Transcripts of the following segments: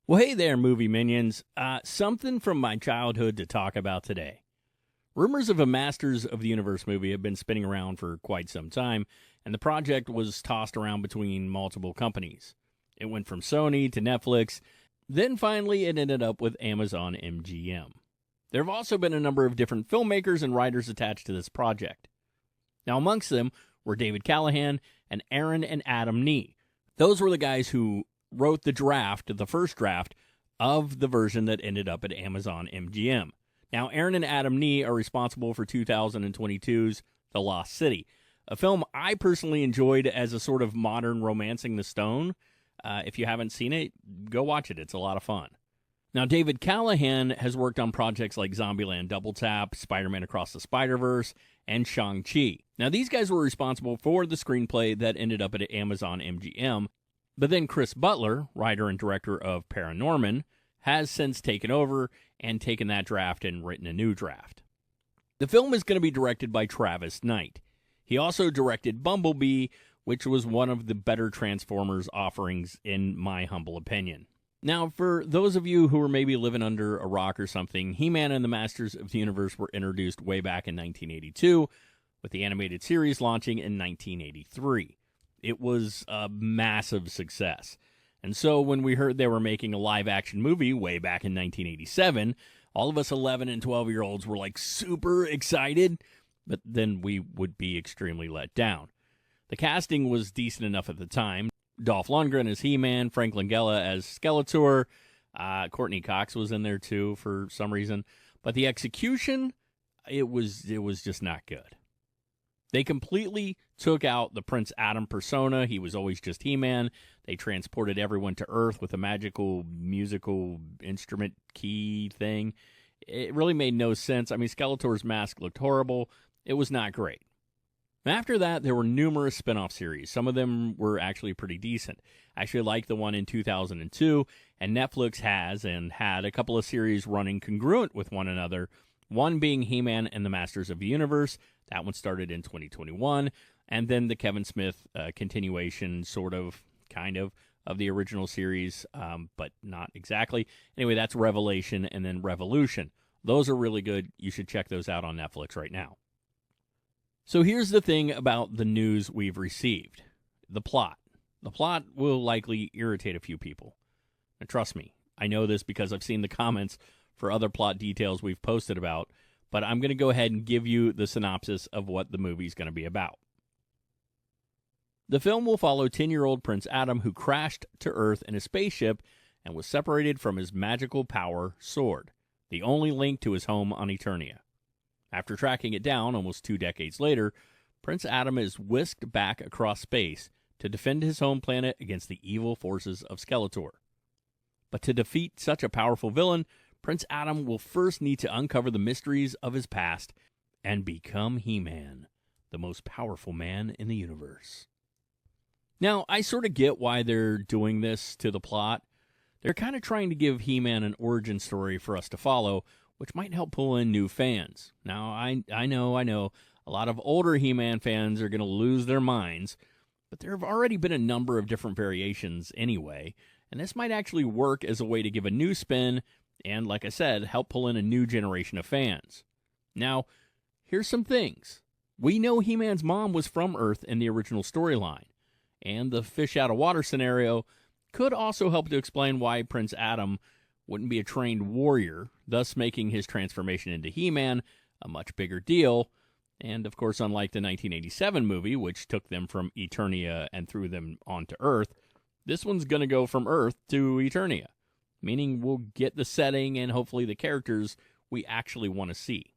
Well, hey there, movie minions. Something from my childhood to talk about today. Rumors of a Masters of the Universe movie have been spinning around for quite some time, and the project was tossed around between multiple companies. It went from Sony to Netflix, then finally it ended up with Amazon MGM. There have also been a number of different filmmakers and writers attached to this project. Now, amongst them were David Callahan and Aaron and Adam Nee. Those were the guys who wrote the first draft of the version that ended up at Amazon MGM. Now, Aaron and Adam Nee are responsible for 2022's The Lost City, a film I personally enjoyed as a sort of modern Romancing the Stone. If you haven't seen it, go watch it. It's a lot of fun. Now, David Callahan has worked on projects like Zombieland Double Tap, Spider-Man Across the Spider-Verse, and Shang-Chi. Now, these guys were responsible for the screenplay that ended up at Amazon MGM. But then Chris Butler, writer and director of Paranorman, has since taken over and taken that draft and written a new draft. The film is going to be directed by Travis Knight. He also directed Bumblebee, which was one of the better Transformers offerings in my humble opinion. Now, for those of you who are maybe living under a rock or something, He-Man and the Masters of the Universe were introduced way back in 1982, with the animated series launching in 1983. It was a massive success. And so when we heard they were making a live-action movie way back in 1987, all of us 11 and 12-year-olds were like super excited, but then we would be extremely let down. The casting was decent enough at the time. Dolph Lundgren as He-Man, Frank Langella as Skeletor, Courtney Cox was in there too for some reason. But the execution, it was just not good. They completely took out the Prince Adam persona. He was always just He-Man. They transported everyone to Earth with a magical musical instrument key thing. It really made no sense. I mean, Skeletor's mask looked horrible. It was not great. After that, there were numerous spin-off series. Some of them were actually pretty decent. I actually liked the one in 2002, and Netflix has and had a couple of series running congruent with one another, one being He-Man and the Masters of the Universe. That one started in 2021, and then the Kevin Smith continuation, kind of the original series, but not exactly. Anyway, that's Revelation and then Revolution. Those are really good. You should check those out on Netflix right now. So here's the thing about the news we've received. The plot. The plot will likely irritate a few people. Now, trust me, I know this because I've seen the comments for other plot details we've posted about, but I'm going to go ahead and give you the synopsis of what the movie's going to be about. The film will follow 10-year-old Prince Adam, who crashed to Earth in a spaceship and was separated from his magical power sword, the only link to his home on Eternia. After tracking it down almost 2 decades later, Prince Adam is whisked back across space to defend his home planet against the evil forces of Skeletor. But to defeat such a powerful villain, Prince Adam will first need to uncover the mysteries of his past and become He-Man, the most powerful man in the universe. Now, I sort of get why they're doing this to the plot. They're kind of trying to give He-Man an origin story for us to follow, which might help pull in new fans. Now, I know, a lot of older He-Man fans are going to lose their minds, but there have already been a number of different variations anyway, and this might actually work as a way to give a new spin and, like I said, help pull in a new generation of fans. Now, here's some things. We know He-Man's mom was from Earth in the original storyline, and the fish out of water scenario could also help to explain why Prince Adam wouldn't be a trained warrior, thus making his transformation into He-Man a much bigger deal. And, of course, unlike the 1987 movie, which took them from Eternia and threw them onto Earth, this one's going to go from Earth to Eternia, meaning we'll get the setting and hopefully the characters we actually want to see.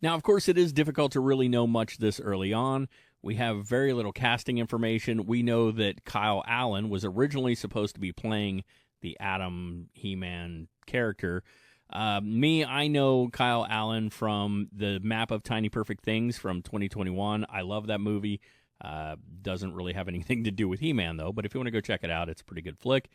Now, of course, it is difficult to really know much this early on. We have very little casting information. We know that Kyle Allen was originally supposed to be playing the Adam He-Man character. I know Kyle Allen from the Map of Tiny Perfect Things from 2021. I love that movie. Doesn't really have anything to do with He-Man, though, but if you want to go check it out, it's a pretty good flick.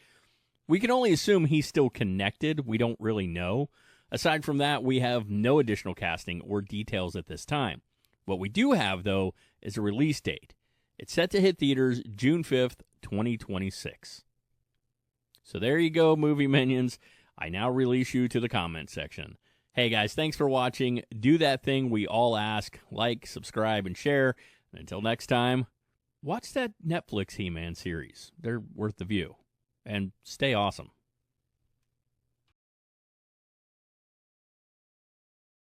We can only assume he's still connected. We don't really know. Aside from that, we have no additional casting or details at this time. What we do have, though, is a release date. It's set to hit theaters June 5th, 2026. So there you go, movie minions. I now release you to the comment section. Hey guys, thanks for watching. Do that thing we all ask. Like, subscribe, and share. And until next time, watch that Netflix He-Man series. They're worth the view. And stay awesome.